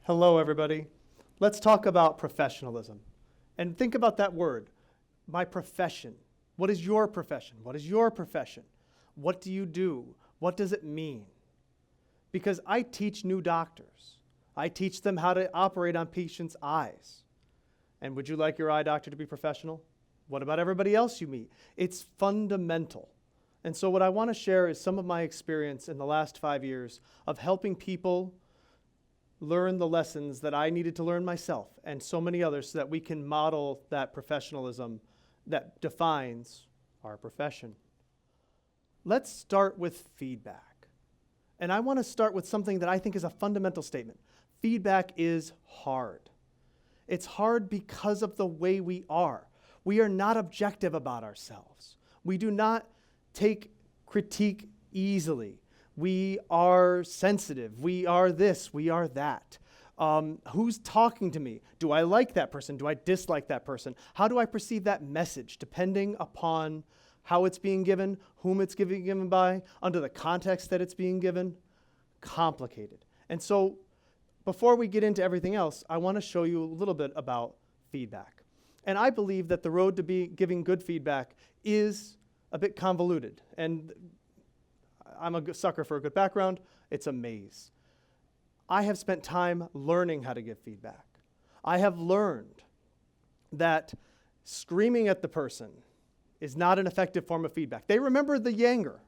Hello, everybody. Let's talk about professionalism. And think about that word, my profession. What is your profession? What is your profession? What do you do? What does it mean? Because I teach new doctors. I teach them how to operate on patients' eyes. And would you like your eye doctor to be professional? What about everybody else you meet? It's fundamental. And so what I want to share is some of my experience in the last 5 years of helping people learn the lessons that I needed to learn myself and so many others so that we can model that professionalism that defines our profession. Let's start with feedback. And I want to start with something that I think is a fundamental statement. Feedback is hard. It's hard because of the way we are. We are not objective about ourselves. We do not take critique easily. We are sensitive. We are this. We are that. Who's talking to me? Do I like that person? Do I dislike that person? How do I perceive that message depending upon how it's being given, whom it's given by, under the context that it's being given? Complicated. And so before we get into everything else, I want to show you a little bit about feedback. And I believe that the road to giving good feedback is a bit convoluted. And I'm a sucker for a good background. It's a maze. I have spent time learning how to give feedback. I have learned that screaming at the person is not an effective form of feedback. They remember the anger.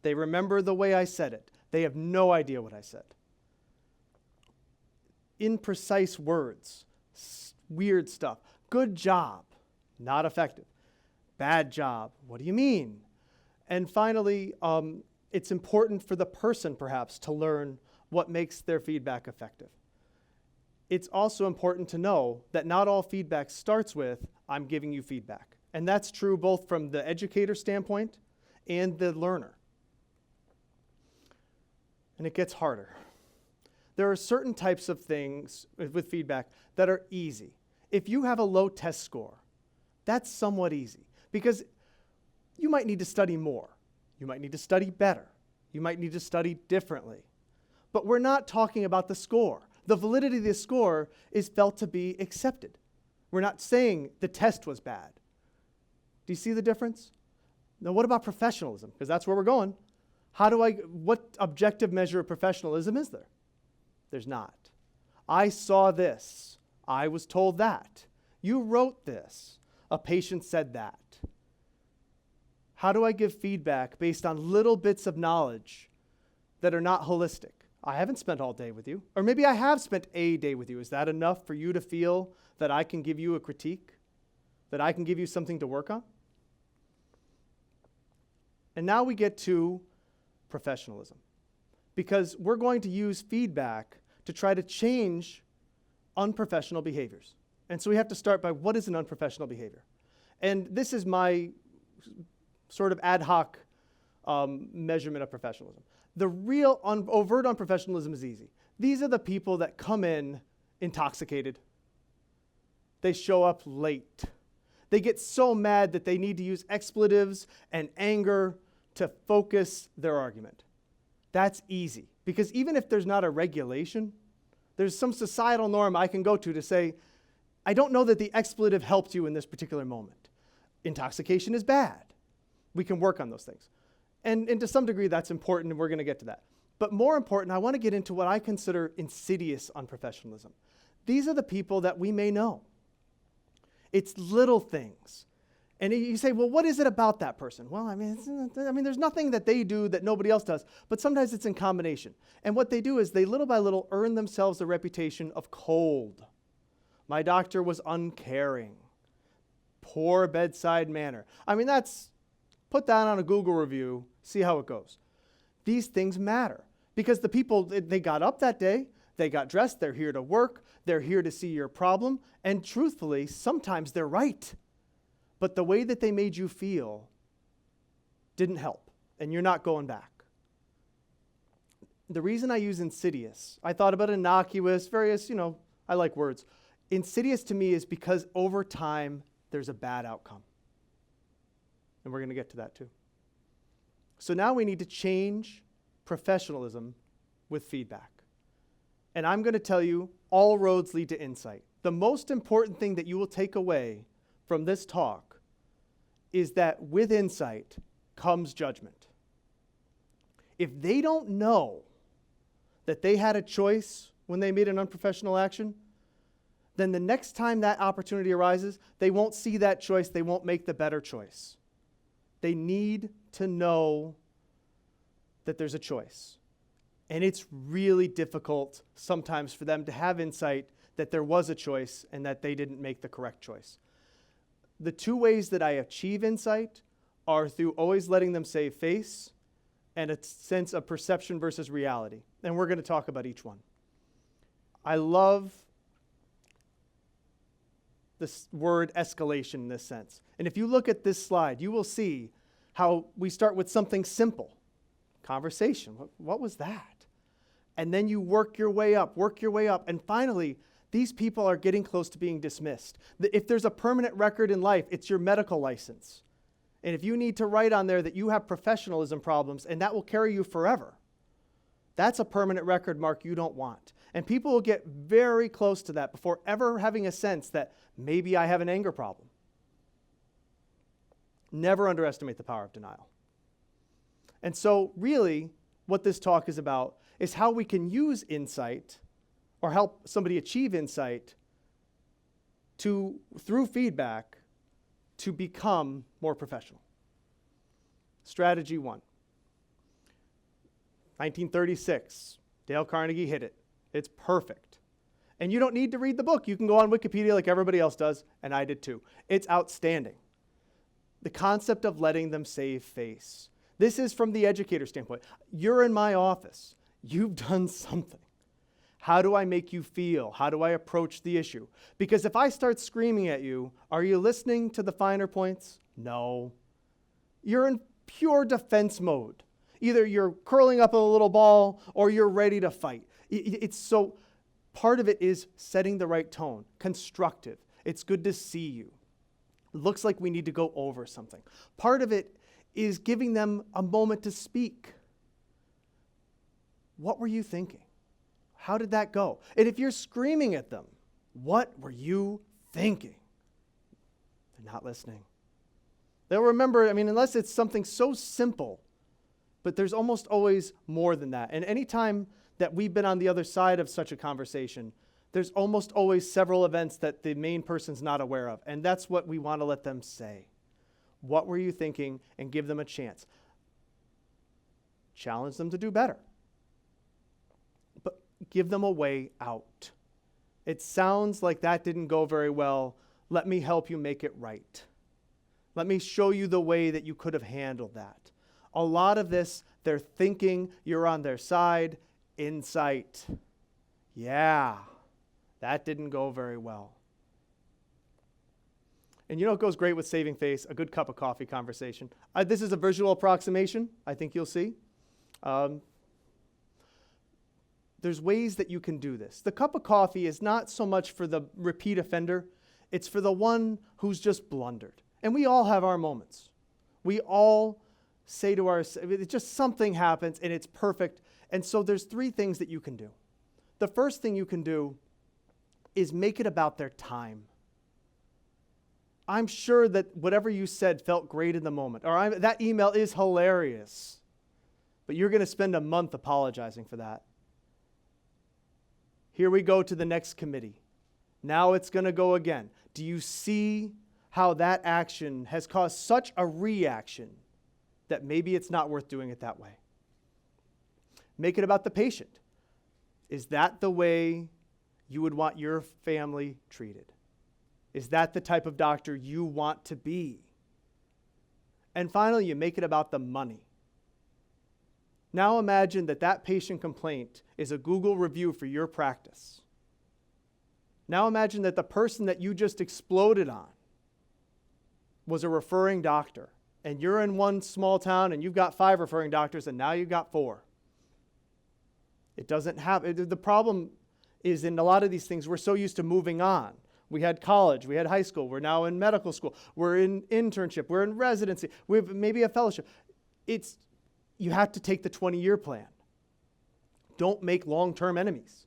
They remember the way I said it. They have no idea what I said. Imprecise words, weird stuff. Good job, not effective. Bad job, what do you mean? And finally, it's important for the person, perhaps, to learn what makes their feedback effective. It's also important to know that not all feedback starts with, I'm giving you feedback. And that's true both from the educator standpoint and the learner. And it gets harder. There are certain types of things with feedback that are easy. If you have a low test score, that's somewhat easy because you might need to study more. You might need to study better. You might need to study differently. But we're not talking about the score. The validity of the score is felt to be accepted. We're not saying the test was bad. Do you see the difference? Now, what about professionalism? Because that's where we're going. What objective measure of professionalism is there? There's not. I saw this. I was told that. You wrote this. A patient said that. How do I give feedback based on little bits of knowledge that are not holistic? I haven't spent all day with you. Or maybe I have spent a day with you. Is that enough for you to feel that I can give you a critique? That I can give you something to work on? And now we get to professionalism. Because we're going to use feedback to try to change unprofessional behaviors. And so we have to start by what is an unprofessional behavior? And this is my sort of ad hoc measurement of professionalism. The real overt unprofessionalism is easy. These are the people that come in intoxicated. They show up late. They get so mad that they need to use expletives and anger to focus their argument. That's easy, because even if there's not a regulation, there's some societal norm I can go to say, I don't know that the expletive helped you in this particular moment. Intoxication is bad. We can work on those things. And to some degree, that's important, and we're going to get to that. But more important, I want to get into what I consider insidious unprofessionalism. These are the people that we may know. It's little things. And you say, well, what is it about that person? Well, there's nothing that they do that nobody else does, but sometimes it's in combination. And what they do is they little by little earn themselves a reputation of cold. My doctor was uncaring. Poor bedside manner. Put that on a Google review, see how it goes. These things matter because the people, they got up that day, they got dressed, they're here to work, they're here to see your problem, and truthfully, sometimes they're right. But the way that they made you feel didn't help, and you're not going back. The reason I use insidious, I thought about innocuous, various, I like words. Insidious to me is because over time, there's a bad outcome. And we're going to get to that too. So now we need to change professionalism with feedback. And I'm going to tell you all roads lead to insight. The most important thing that you will take away from this talk is that with insight comes judgment. If they don't know that they had a choice when they made an unprofessional action, then the next time that opportunity arises, they won't see that choice, they won't make the better choice. They need to know that there's a choice. And it's really difficult sometimes for them to have insight that there was a choice and that they didn't make the correct choice. The two ways that I achieve insight are through always letting them save face and a sense of perception versus reality. And we're going to talk about each one. I love this word escalation in this sense. And if you look at this slide, you will see how we start with something simple. Conversation. What was that? And then you work your way up. And finally, these people are getting close to being dismissed. If there's a permanent record in life, it's your medical license. And if you need to write on there that you have professionalism problems, and that will carry you forever, that's a permanent record mark you don't want. And people will get very close to that before ever having a sense that maybe I have an anger problem. Never underestimate the power of denial. And so really, what this talk is about is how we can use insight or help somebody achieve insight through feedback to become more professional. Strategy 1. 1936, Dale Carnegie hit it. It's perfect. And you don't need to read the book. You can go on Wikipedia like everybody else does, and I did too. It's outstanding. The concept of letting them save face. This is from the educator standpoint. You're in my office. You've done something. How do I make you feel? How do I approach the issue? Because if I start screaming at you, are you listening to the finer points? No. You're in pure defense mode. Either you're curling up a little ball or you're ready to fight. It's so, part of it is setting the right tone, constructive. It's good to see you. It looks like we need to go over something. Part of it is giving them a moment to speak. What were you thinking? How did that go? And if you're screaming at them, what were you thinking? They're not listening. They'll remember, unless it's something so simple, but there's almost always more than that. And anytime that we've been on the other side of such a conversation, there's almost always several events that the main person's not aware of. And that's what we want to let them say. What were you thinking? And give them a chance. Challenge them to do better. But give them a way out. It sounds like that didn't go very well. Let me help you make it right. Let me show you the way that you could have handled that. A lot of this, they're thinking you're on their side. Insight. Yeah, that didn't go very well. And you know what goes great with saving face? A good cup of coffee conversation. This is a visual approximation, I think you'll see. There's ways that you can do this. The cup of coffee is not so much for the repeat offender. It's for the one who's just blundered. And we all have our moments. We all say to ourselves, it's just something happens and it's perfect. And so there's 3 things that you can do. The first thing you can do is make it about their time. I'm sure that whatever you said felt great in the moment. Or that email is hilarious. But you're going to spend a month apologizing for that. Here we go to the next committee. Now it's going to go again. Do you see how that action has caused such a reaction that maybe it's not worth doing it that way? Make it about the patient. Is that the way you would want your family treated? Is that the type of doctor you want to be? And finally, you make it about the money. Now imagine that patient complaint is a Google review for your practice. Now imagine that the person that you just exploded on was a referring doctor, and you're in one small town and you've got 5 referring doctors and now you've got 4. It doesn't happen. The problem is in a lot of these things, we're so used to moving on. We had college, we had high school, we're now in medical school, we're in internship, we're in residency, we have maybe a fellowship. You have to take the 20-year plan. Don't make long-term enemies.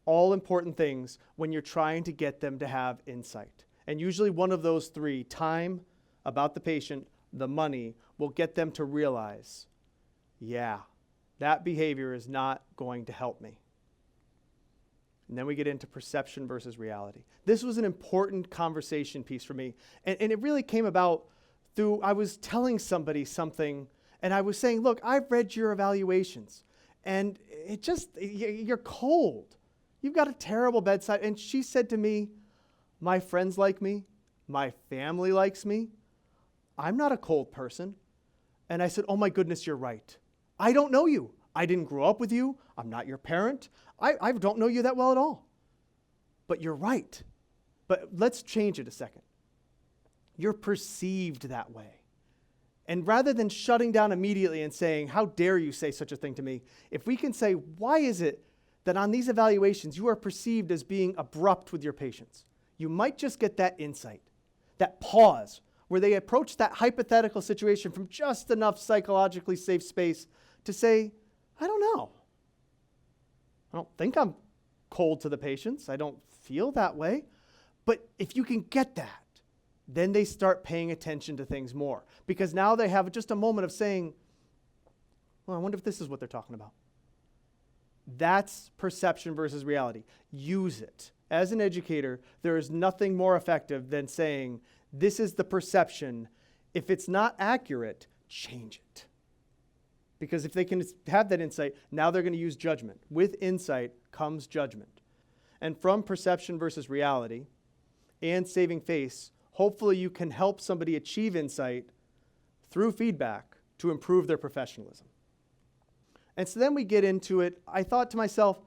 all important things when you're trying to get them to have insight. And usually one of those three, time, about the patient, the money, will get them to realize, yeah, that behavior is not going to help me. And then we get into perception versus reality. This was an important conversation piece for me. And it really came about through, I was telling somebody something, and I was saying, look, I've read your evaluations, and you're cold. You've got a terrible bedside. And she said to me, my friends like me. My family likes me. I'm not a cold person. And I said, oh my goodness, you're right. I don't know you. I didn't grow up with you. I'm not your parent. I don't know you that well at all. But you're right. But let's change it a second. You're perceived that way. And rather than shutting down immediately and saying, how dare you say such a thing to me, if we can say, why is it that on these evaluations you are perceived as being abrupt with your patients? You might just get that insight, that pause, where they approach that hypothetical situation from just enough psychologically safe space to say, I don't know. I don't think I'm cold to the patients. I don't feel that way. But if you can get that, then they start paying attention to things more. Because now they have just a moment of saying, well, I wonder if this is what they're talking about. That's perception versus reality. Use it. As an educator, there is nothing more effective than saying, this is the perception. If it's not accurate, change it. Because if they can have that insight, now they're going to use judgment. With insight comes judgment. And from perception versus reality and saving face, hopefully you can help somebody achieve insight through feedback to improve their professionalism. And so then we get into it. I thought to myself,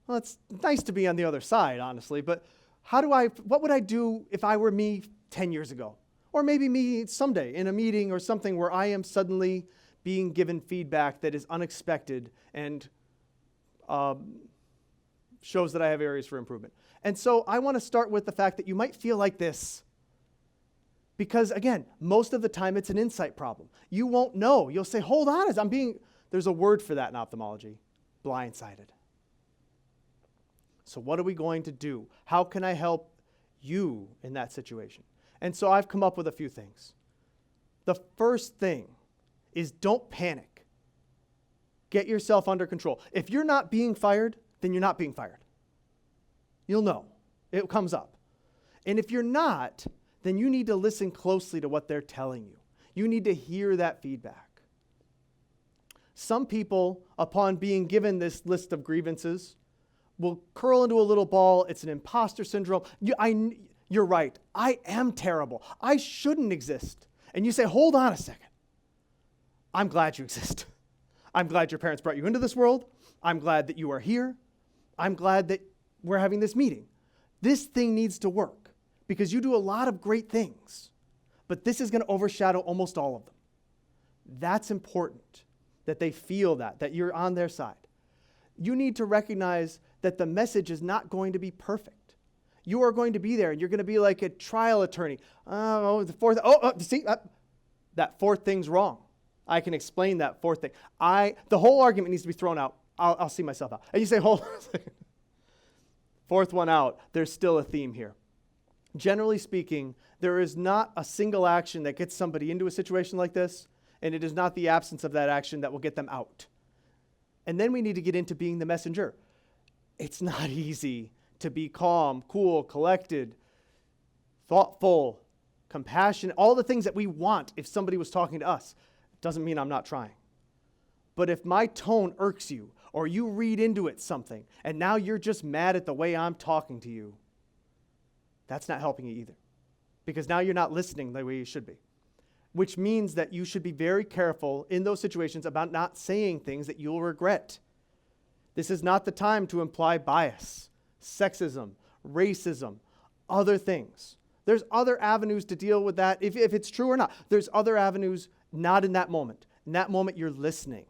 well, it's nice to be on the other side, honestly, but what would I do if I were me 10 years ago? Or maybe me someday in a meeting or something where I am suddenly being given feedback that is unexpected and shows that I have areas for improvement. And so I want to start with the fact that you might feel like this. Because again, most of the time it's an insight problem. You won't know. You'll say, hold on, there's a word for that in ophthalmology, blindsided. So what are we going to do? How can I help you in that situation? And so I've come up with a few things. The first thing is don't panic. Get yourself under control. If you're not being fired, then you're not being fired. You'll know. It comes up. And if you're not, then you need to listen closely to what they're telling you. You need to hear that feedback. Some people, upon being given this list of grievances, will curl into a little ball. It's an imposter syndrome. You're right. I am terrible. I shouldn't exist. And you say, hold on a second. I'm glad you exist. I'm glad your parents brought you into this world. I'm glad that you are here. I'm glad that we're having this meeting. This thing needs to work because you do a lot of great things, but this is going to overshadow almost all of them. That's important that they feel that you're on their side. You need to recognize that the message is not going to be perfect. You are going to be there and you're going to be like a trial attorney. That fourth thing's wrong. I can explain that fourth thing. The whole argument needs to be thrown out. I'll see myself out. And you say, hold on a second. Fourth one out, there's still a theme here. Generally speaking, there is not a single action that gets somebody into a situation like this, and it is not the absence of that action that will get them out. And then we need to get into being the messenger. It's not easy to be calm, cool, collected, thoughtful, compassionate, all the things that we want if somebody was talking to us. Doesn't mean I'm not trying. But if my tone irks you, or you read into it something, and now you're just mad at the way I'm talking to you, that's not helping you either. Because now you're not listening the way you should be. Which means that you should be very careful in those situations about not saying things that you'll regret. This is not the time to imply bias, sexism, racism, other things. There's other avenues to deal with that, if it's true or not. There's other avenues, not in that moment. In that moment, you're listening.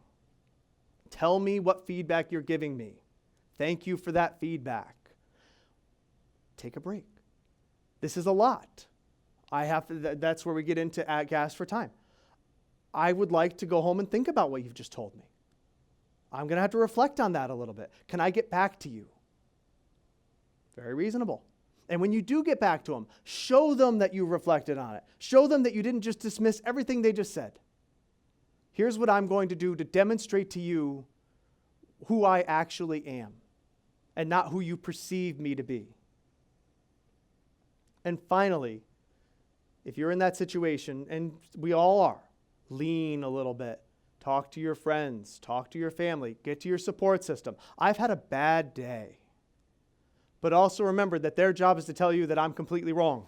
Tell me what feedback you're giving me. Thank you for that feedback. Take a break. This is a lot. That's where we get into ask for time. I would like to go home and think about what you've just told me. I'm going to have to reflect on that a little bit. Can I get back to you? Very reasonable. And when you do get back to them, show them that you reflected on it. Show them that you didn't just dismiss everything they just said. Here's what I'm going to do to demonstrate to you who I actually am and not who you perceive me to be. And finally, if you're in that situation, and we all are, lean a little bit. Talk to your friends, talk to your family, get to your support system. I've had a bad day. But also remember that their job is to tell you that I'm completely wrong.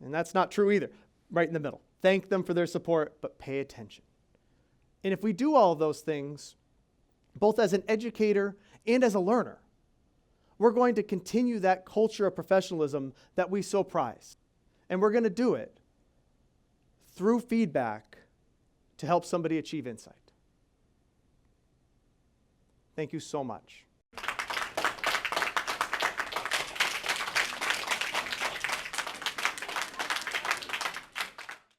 And that's not true either. Right in the middle. Thank them for their support, but pay attention. And if we do all of those things, both as an educator and as a learner, we're going to continue that culture of professionalism that we so prize. And we're going to do it through feedback to help somebody achieve insight. Thank you so much.